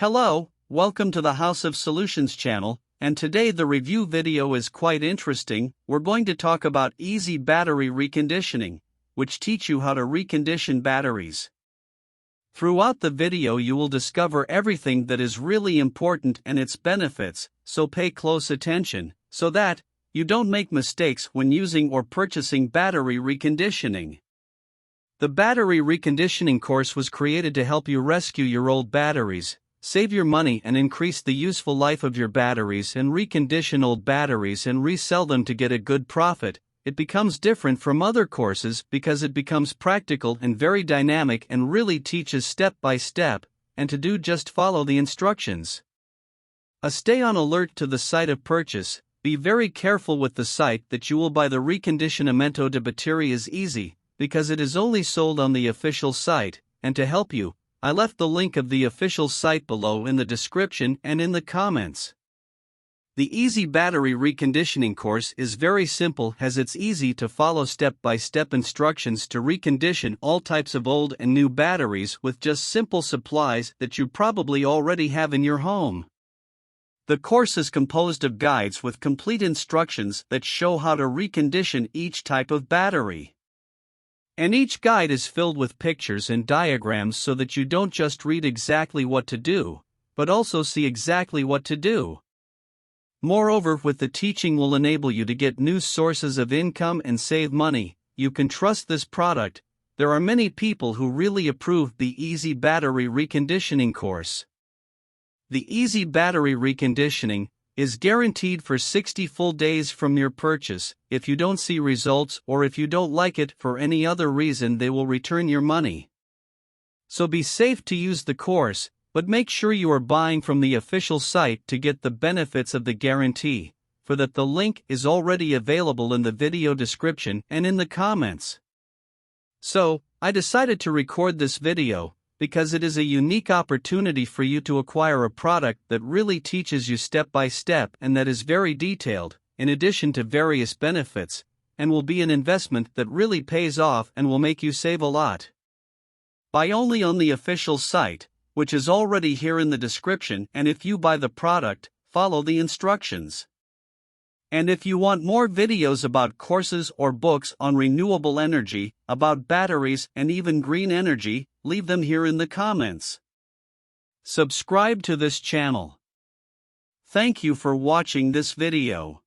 Hello, welcome to the House of Solutions channel, and today the review video is quite interesting. We're going to talk about easy battery reconditioning, which teach you how to recondition batteries. Throughout the video you will discover everything that is really important and its benefits, so pay close attention, so that you don't make mistakes when using or purchasing battery reconditioning. The Battery Reconditioning course was created to help you rescue your old batteries, save your money and increase the useful life of your batteries, and recondition old batteries and resell them to get a good profit. It becomes different from other courses because it becomes practical and very dynamic and really teaches step by step, and to do just follow the instructions. Stay on alert to the site of purchase. Be very careful with the site that you will buy the Reconditionamento de Battery is easy, because it is only sold on the official site, and to help you, I left the link of the official site below in the description and in the comments. The Easy Battery Reconditioning course is very simple as it's easy to follow step-by-step instructions to recondition all types of old and new batteries with just simple supplies that you probably already have in your home. The course is composed of guides with complete instructions that show how to recondition each type of battery. And each guide is filled with pictures and diagrams so that you don't just read exactly what to do, but also see exactly what to do. Moreover, with the teaching will enable you to get new sources of income and save money. You can trust this product. There are many people who really approve the Easy Battery Reconditioning course. The Easy Battery Reconditioning is guaranteed for 60 full days from your purchase. If you don't see results or if you don't like it for any other reason, they will return your money. So be safe to use the course, but make sure you are buying from the official site to get the benefits of the guarantee, for that the link is already available in the video description and in the comments. So, I decided to record this video, because it is a unique opportunity for you to acquire a product that really teaches you step by step and that is very detailed, in addition to various benefits, and will be an investment that really pays off and will make you save a lot. Buy only on the official site, which is already here in the description, and if you buy the product, follow the instructions. And if you want more videos about courses or books on renewable energy, about batteries and even green energy, leave them here in the comments. Subscribe to this channel. Thank you for watching this video.